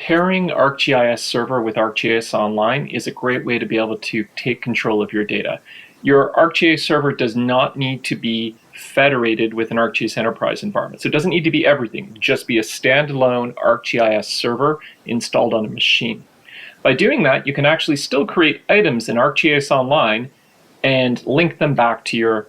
Pairing ArcGIS Server with ArcGIS Online is a great way to be able to take control of your data. Your ArcGIS Server does not need to be federated with an ArcGIS Enterprise environment. So it doesn't need to be everything, just be a standalone ArcGIS Server installed on a machine. By doing that, you can actually still create items in ArcGIS Online and link them back to your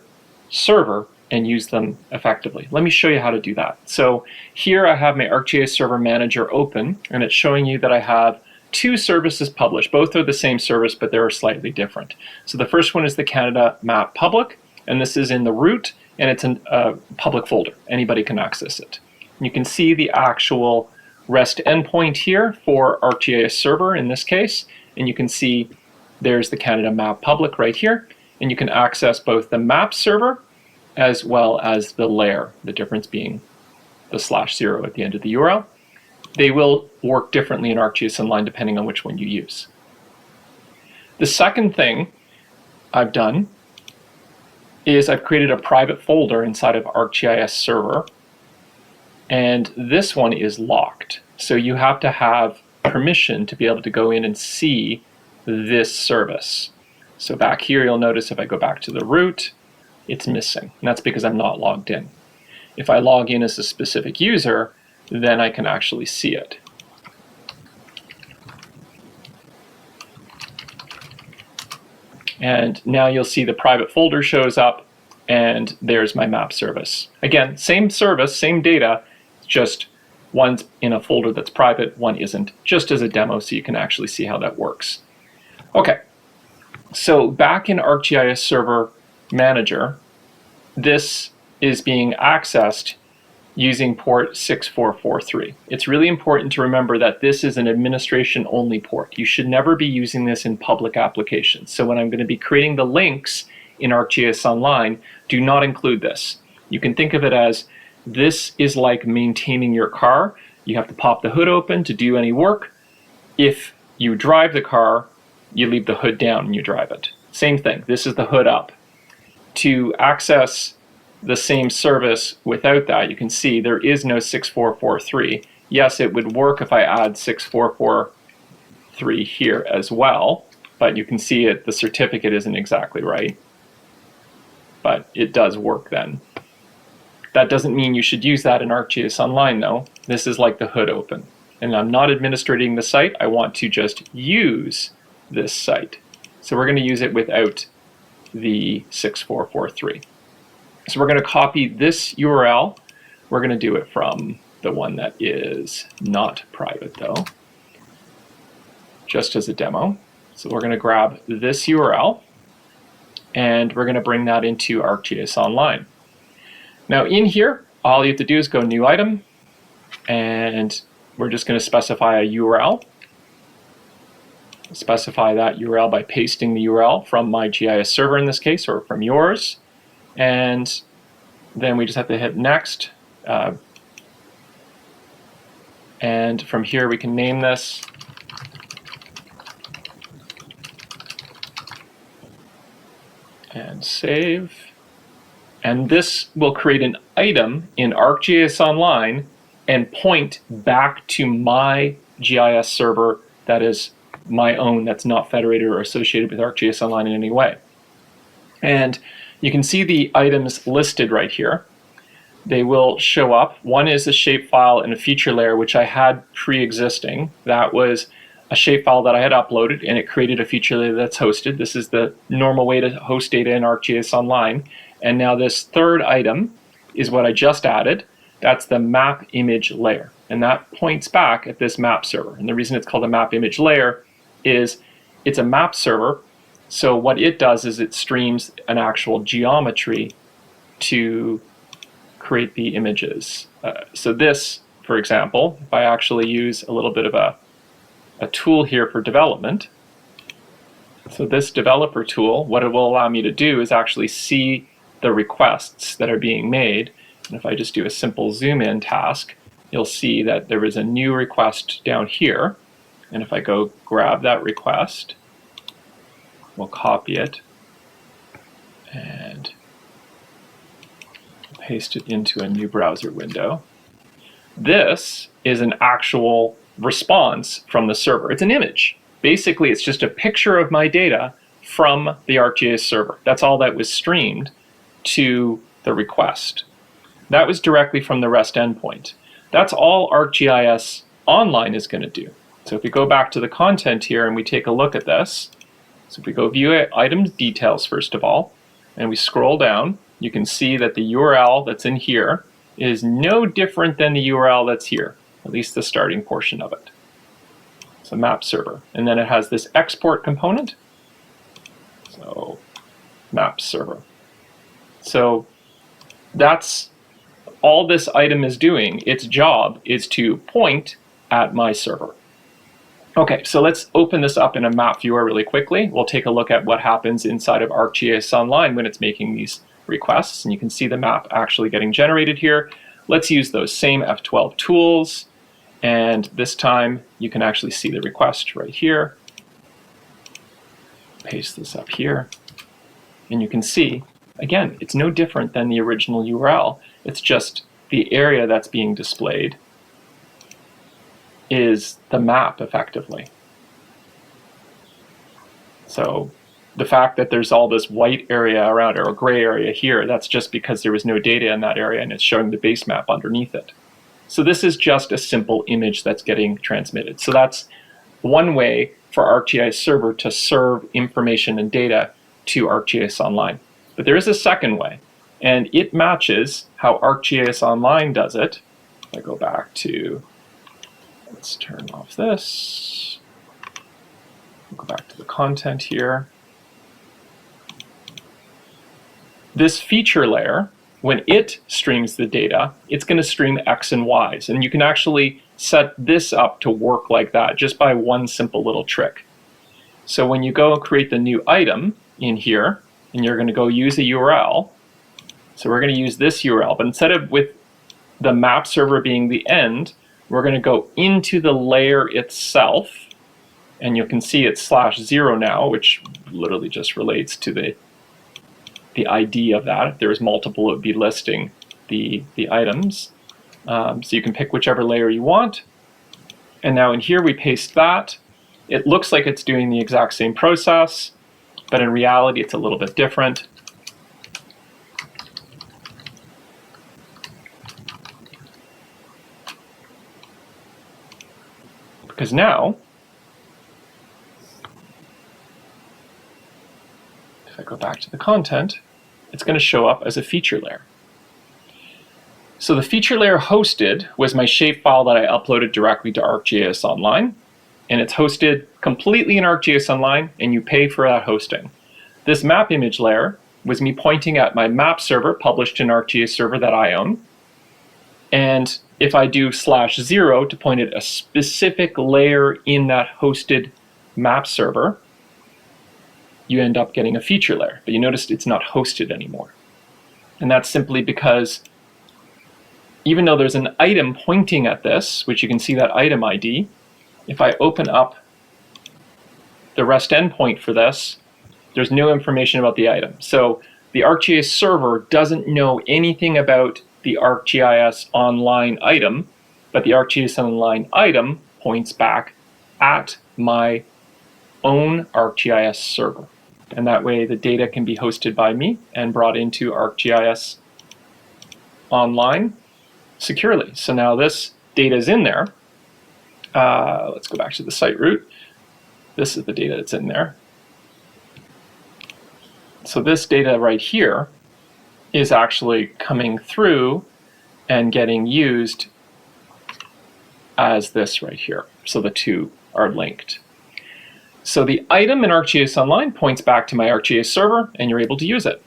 server and use them effectively. Let me show you how to do that. So here I have my ArcGIS Server Manager open, and it's showing you that I have two services published. Both are the same service, but they're slightly different. So the first one is the Canada Map Public, and this is in the root, and it's a public folder. Anybody can access it. And you can see the actual REST endpoint here for ArcGIS Server in this case, and you can see there's the Canada Map Public right here, and you can access both the map server as well as the layer, the difference being the /0 at the end of the URL. They will work differently in ArcGIS Online depending on which one you use. The second thing I've done is I've created a private folder inside of ArcGIS Server, and this one is locked. So you have to have permission to be able to go in and see this service. So back here, you'll notice if I go back to the root, it's missing. And that's because I'm not logged in. If I log in as a specific user, then I can actually see it. And now you'll see the private folder shows up, and there's my map service. Again, same service, same data, just one's in a folder that's private, one isn't, just as a demo so you can actually see how that works. Okay, so back in ArcGIS Server Manager, this is being accessed using port 6443. It's really important to remember that this is an administration only port. You should never be using this in public applications. So when I'm going to be creating the links in ArcGIS Online, do not include this. You can think of it as this is like maintaining your car. You have to pop the hood open to do any work. If you drive the car, you leave the hood down and you drive it. Same thing, this is the hood up. To access the same service without that, you can see there is no 6443. Yes, it would work if I add 6443 here as well, but you can see it, the certificate isn't exactly right. But it does work then. That doesn't mean you should use that in ArcGIS Online though. This is like the hood open. And I'm not administrating the site, I want to just use this site. So we're going to use it without the 6443. So we're going to copy this URL. We're going to do it from the one that is not private though, just as a demo. So we're going to grab this URL and we're going to bring that into ArcGIS Online. Now in here, all you have to do is go new item, and we're just going to specify a URL. Specify that URL by pasting the URL from my GIS server in this case, or from yours. And then we just have to hit next. And from here we can name this. And save. And this will create an item in ArcGIS Online and point back to my GIS server that is my own, that's not federated or associated with ArcGIS Online in any way. And you can see the items listed right here. They will show up. One is a shapefile and a feature layer, which I had pre-existing. That was a shapefile that I had uploaded, and it created a feature layer that's hosted. This is the normal way to host data in ArcGIS Online. And now this third item is what I just added. That's the map image layer. And that points back at this map server. And the reason it's called a map image layer is it's a map server. So what it does is it streams an actual geometry to create the images. So this, for example, if I actually use a little bit of a tool here for development. So this developer tool, what it will allow me to do is actually see the requests that are being made. And if I just do a simple zoom in task, you'll see that there is a new request down here. And if I go grab that request, we'll copy it and paste it into a new browser window. This is an actual response from the server. It's an image. Basically, it's just a picture of my data from the ArcGIS server. That's all that was streamed to the request. That was directly from the REST endpoint. That's all ArcGIS Online is going to do. So if we go back to the content here and we take a look at this, so if we go view items details first of all, and we scroll down, you can see that the URL that's in here is no different than the URL that's here, at least the starting portion of it. It's a map server. And then it has this export component. So map server. So that's all this item is doing. Its job is to point at my server. Okay, so let's open this up in a map viewer really quickly. We'll take a look at what happens inside of ArcGIS Online when it's making these requests, and you can see the map actually getting generated here. Let's use those same F12 tools, and this time you can actually see the request right here. Paste this up here, and you can see, again, it's no different than the original URL. It's just the area that's being displayed is the map effectively. So the fact that there's all this white area around it or gray area here, that's just because there was no data in that area and it's showing the base map underneath it. So this is just a simple image that's getting transmitted. So that's one way for ArcGIS Server to serve information and data to ArcGIS Online. But there is a second way, and it matches how ArcGIS Online does it. I go back to, let's turn off this. Go back to the content here. This feature layer, when it streams the data, it's going to stream X and Y's. And you can actually set this up to work like that just by one simple little trick. So when you go create the new item in here, and you're going to go use a URL, so we're going to use this URL, but instead of with the map server being the end, we're going to go into the layer itself, and you can see it's /0 now, which literally just relates to the ID of that. If there was multiple, it would be listing the items. So you can pick whichever layer you want. And now in here we paste that. It looks like it's doing the exact same process, but in reality it's a little bit different. Because now, if I go back to the content, it's going to show up as a feature layer. So the feature layer hosted was my shapefile that I uploaded directly to ArcGIS Online, and it's hosted completely in ArcGIS Online, and you pay for that hosting. This map image layer was me pointing at my map server published in ArcGIS Server that I own, and if I do /0 to point at a specific layer in that hosted map server, you end up getting a feature layer, but you notice it's not hosted anymore. And that's simply because even though there's an item pointing at this, which you can see that item ID, if I open up the REST endpoint for this, there's no information about the item. So the ArcGIS server doesn't know anything about the ArcGIS Online item, but the ArcGIS Online item points back at my own ArcGIS server. And that way the data can be hosted by me and brought into ArcGIS Online securely. So now this data is in there. Let's go back to the site root. This is the data that's in there. So this data right here is actually coming through and getting used as this right here. So the two are linked. So the item in ArcGIS Online points back to my ArcGIS server, and you're able to use it.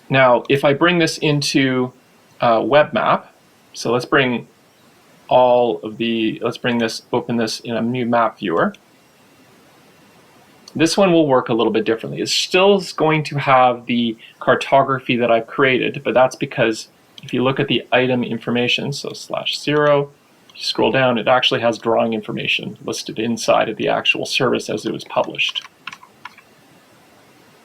Now, if I bring this into web map, so let's bring open this in a new map viewer. This one will work a little bit differently. It's still going to have the cartography that I've created, but that's because if you look at the item information, so /0, you scroll down, it actually has drawing information listed inside of the actual service as it was published.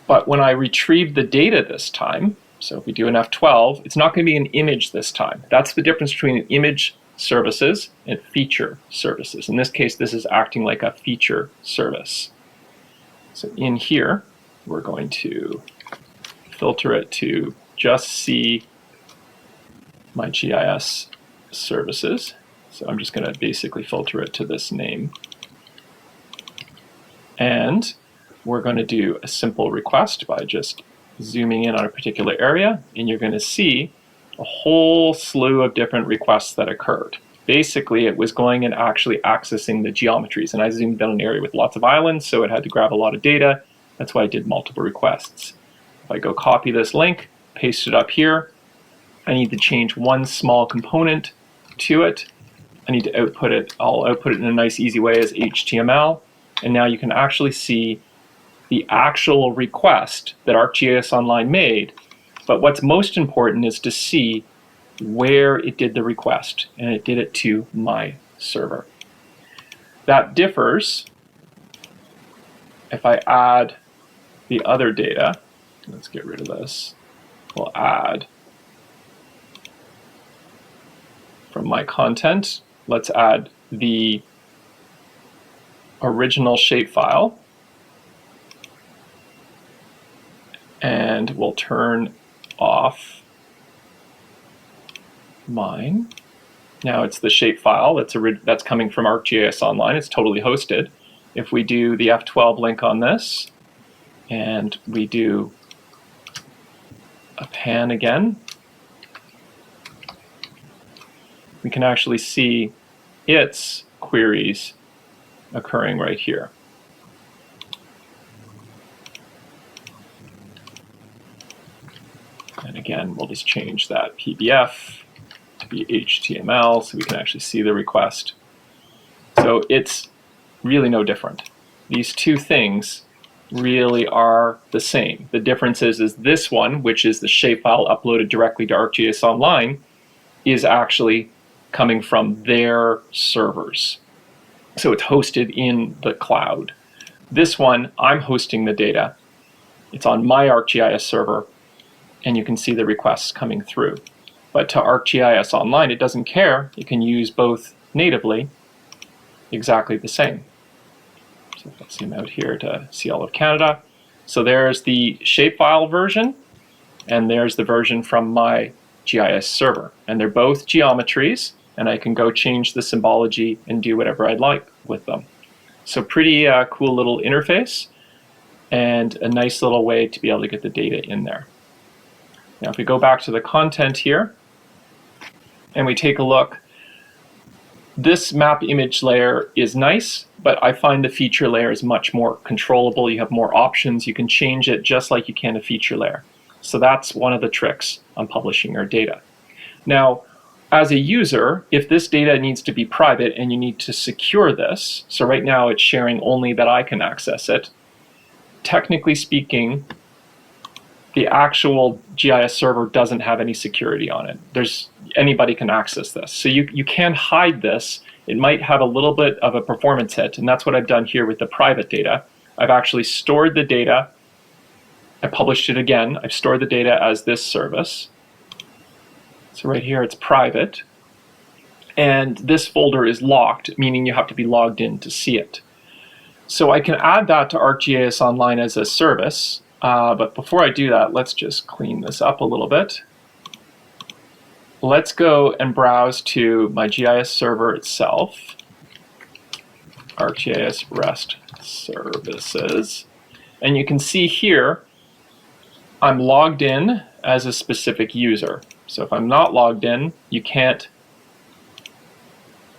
But when I retrieve the data this time, so if we do an F12, it's not going to be an image this time. That's the difference between an image services and feature services. In this case, this is acting like a feature service. So in here, we're going to filter it to just see my GIS services. So I'm just going to basically filter it to this name. And we're going to do a simple request by just zooming in on a particular area, and you're going to see a whole slew of different requests that occurred. Basically, it was going and actually accessing the geometries, and I zoomed in on an area with lots of islands, so it had to grab a lot of data. That's why I did multiple requests. If I go copy this link, paste it up here, I need to change one small component to it. I need to output it. I'll output it in a nice, easy way as HTML, and now you can actually see the actual request that ArcGIS Online made. But what's most important is to see where it did the request, and it did it to my server. That differs if I add the other data. Let's get rid of this. We'll add from my content, let's add the original shapefile, and we'll turn off mine. Now it's the shapefile that's coming from ArcGIS Online. It's totally hosted. If we do the F12 link on this, and we do a pan again, we can actually see its queries occurring right here. And again, we'll just change that PBF to be HTML so we can actually see the request. So it's really no different. These two things really are the same. The difference is this one, which is the shapefile uploaded directly to ArcGIS Online, is actually coming from their servers. So it's hosted in the cloud. This one, I'm hosting the data. It's on my ArcGIS server, and you can see the requests coming through. But to ArcGIS Online, it doesn't care. You can use both natively, exactly the same. So if I zoom out here to see all of Canada. So there's the shapefile version, and there's the version from my GIS server. And they're both geometries, and I can go change the symbology and do whatever I'd like with them. So pretty cool little interface, and a nice little way to be able to get the data in there. Now if we go back to the content here, and we take a look, this map image layer is nice, but I find the feature layer is much more controllable. You have more options. You can change it just like you can a feature layer. So that's one of the tricks on publishing your data. Now, as a user, if this data needs to be private and you need to secure this, so right now it's sharing only that I can access it, technically speaking, the actual GIS server doesn't have any security on it. Anybody can access this. So you can hide this. It might have a little bit of a performance hit, and that's what I've done here with the private data. I've actually stored the data. I published it again. I've stored the data as this service. So right here it's private. And this folder is locked, meaning you have to be logged in to see it. So I can add that to ArcGIS Online as a service. But before I do that, let's just clean this up a little bit. Let's go and browse to my GIS server itself, ArcGIS REST Services. And you can see here, I'm logged in as a specific user. So if I'm not logged in, you can't,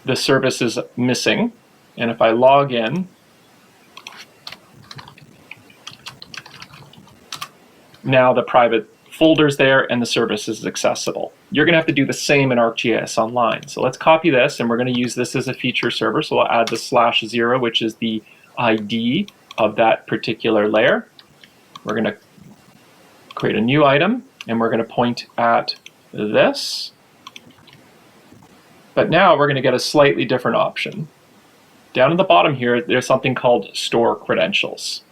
the service is missing. And if I log in, now the private folder's there and the service is accessible. You're going to have to do the same in ArcGIS Online. So let's copy this, and we're going to use this as a feature server. So we'll add the /0, which is the ID of that particular layer. We're going to create a new item, and we're going to point at this. But now we're going to get a slightly different option. Down at the bottom here, there's something called Store Credentials.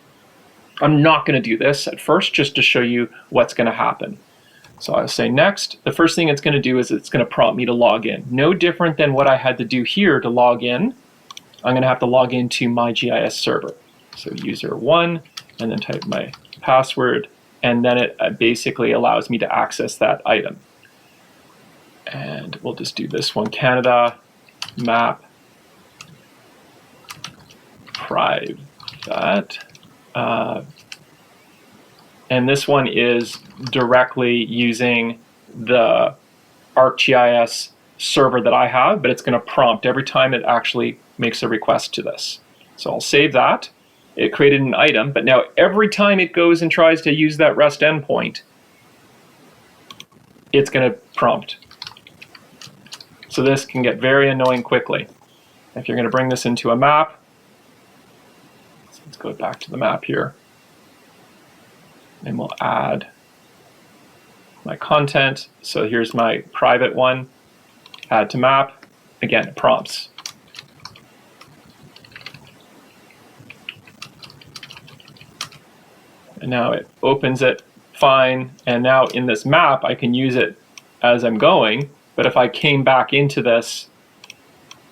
I'm not going to do this at first, just to show you what's going to happen. So I'll say next. The first thing it's going to do is it's going to prompt me to log in. No different than what I had to do here to log in. I'm going to have to log into my GIS server. So user1, and then type my password, and then it basically allows me to access that item. And we'll just do this one, Canada, map, private. And this one is directly using the ArcGIS server that I have, but it's going to prompt every time it actually makes a request to this. So I'll save that. It created an item, but now every time it goes and tries to use that REST endpoint, it's going to prompt. So this can get very annoying quickly. If you're going to bring this into a map, let's go back to the map here. And we'll add my content. So here's my private one. Add to map. Again, it prompts. And now it opens it fine. And now in this map, I can use it as I'm going. But if I came back into this,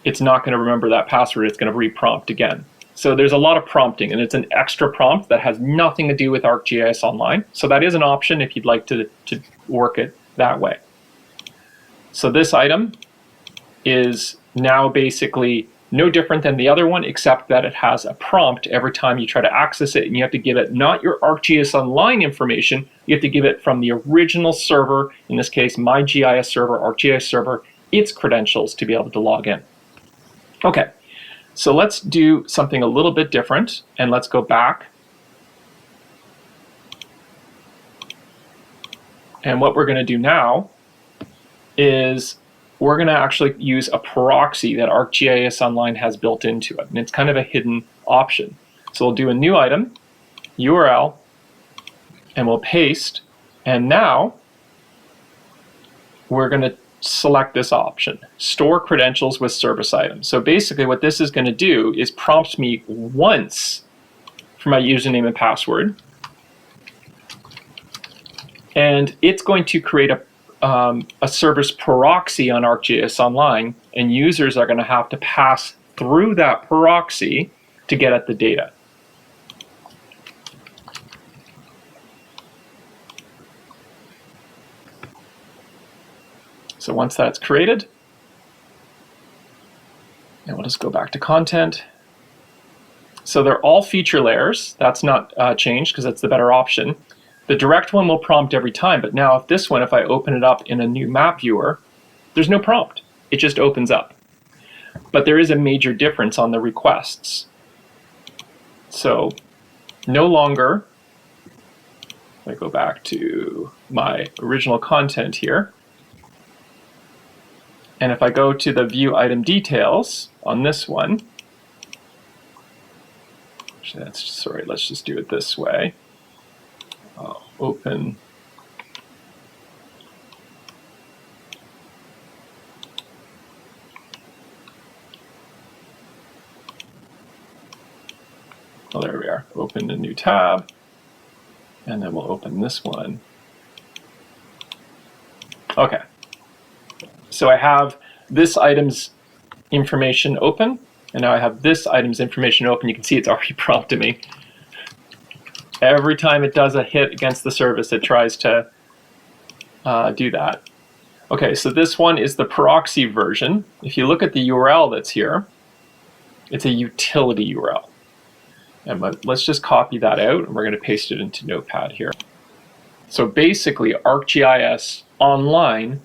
it's not going to remember that password. It's going to re-prompt again. So there's a lot of prompting, and it's an extra prompt that has nothing to do with ArcGIS Online. So that is an option if you'd like to work it that way. So this item is now basically no different than the other one, except that it has a prompt every time you try to access it, and you have to give it not your ArcGIS Online information, you have to give it from the original server, in this case, my GIS server, ArcGIS server, its credentials to be able to log in. Okay. So let's do something a little bit different, and let's go back. And what we're going to do now is we're going to actually use a proxy that ArcGIS Online has built into it, and it's kind of a hidden option. So we'll do a new item, URL, and we'll paste, and now we're going to select this option, store credentials with service items. So basically what this is going to do is prompt me once for my username and password, and it's going to create a service proxy on ArcGIS Online, and users are going to have to pass through that proxy to get at the data. So once that's created, and we'll just go back to content. So they're all feature layers. That's not changed because that's the better option. The direct one will prompt every time, but now if this one, if I open it up in a new map viewer, there's no prompt. It just opens up. But there is a major difference on the requests. So no longer, if I go back to my original content here, and if I go to the view item details on this one, actually sorry, let's just do it this way. I'll open well, there we are. Open a new tab, and then we'll open this one. Okay. So I have this item's information open, and now I have this item's information open. You can see it's already prompted me. Every time it does a hit against the service, it tries to do that. Okay, so this one is the proxy version. If you look at the URL that's here, it's a utility URL. And let's just copy that out, and we're going to paste it into Notepad here. So basically, ArcGIS Online,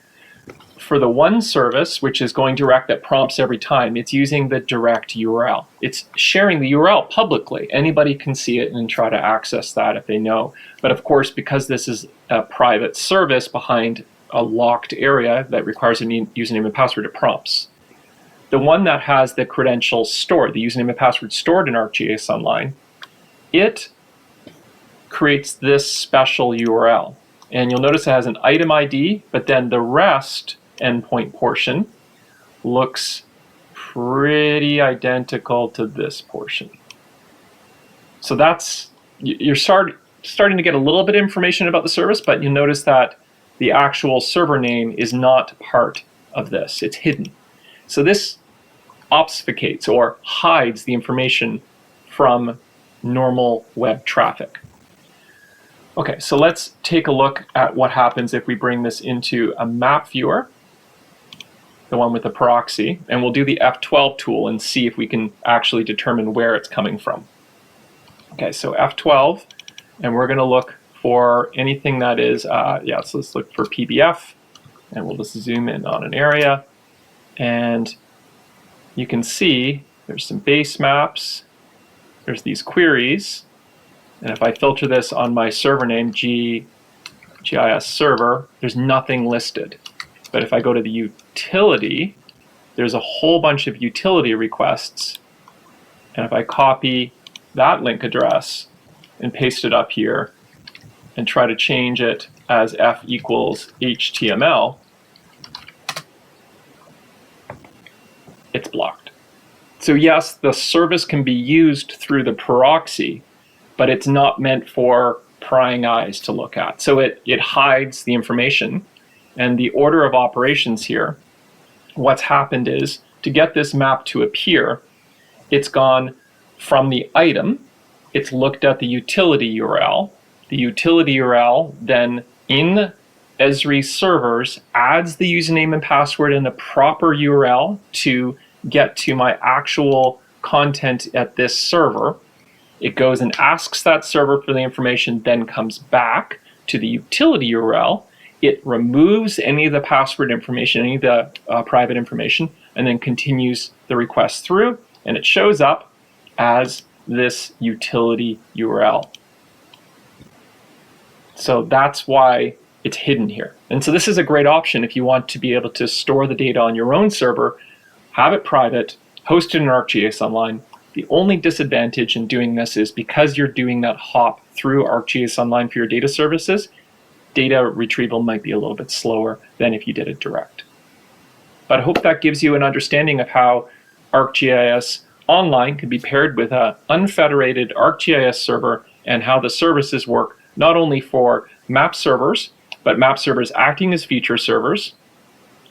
for the one service, which is going direct that prompts every time, it's using the direct URL. It's sharing the URL publicly. Anybody can see it and try to access that if they know. But of course, because this is a private service behind a locked area that requires a username and password, it prompts. The one that has the credentials stored, the username and password stored in ArcGIS Online, it creates this special URL. And you'll notice it has an item ID, but then the REST endpoint portion looks pretty identical to this portion. So that's, you're starting to get a little bit of information about the service, but you notice that the actual server name is not part of this. It's hidden. So this obfuscates or hides the information from normal web traffic. Okay, so let's take a look at what happens if we bring this into a map viewer, the one with the proxy, and we'll do the F12 tool and see if we can actually determine where it's coming from. Okay, so F12, and we're going to look for anything that is, so let's look for PBF, and we'll just zoom in on an area, and you can see there's some base maps, there's these queries, and if I filter this on my server name, ArcGIS Server, there's nothing listed. But if I go to the utility, there's a whole bunch of utility requests, and if I copy that link address and paste it up here and try to change it as F equals HTML, it's blocked. So yes, the service can be used through the proxy, but it's not meant for prying eyes to look at. So it hides the information. And the order of operations here, what's happened is, to get this map to appear, it's gone from the item, it's looked at the utility URL. The utility URL then in Esri servers adds the username and password in the proper URL to get to my actual content at this server. It goes and asks that server for the information, then comes back to the utility URL. It removes any of the password information, any of the private information, and then continues the request through, and it shows up as this utility URL. So that's why it's hidden here. And so this is a great option if you want to be able to store the data on your own server, have it private, host it in ArcGIS Online. The only disadvantage in doing this is because you're doing that hop through ArcGIS Online for your data services, data retrieval might be a little bit slower than if you did it direct. But I hope that gives you an understanding of how ArcGIS Online can be paired with an unfederated ArcGIS server and how the services work not only for map servers, but map servers acting as feature servers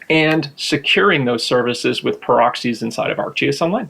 and securing those services with proxies inside of ArcGIS Online.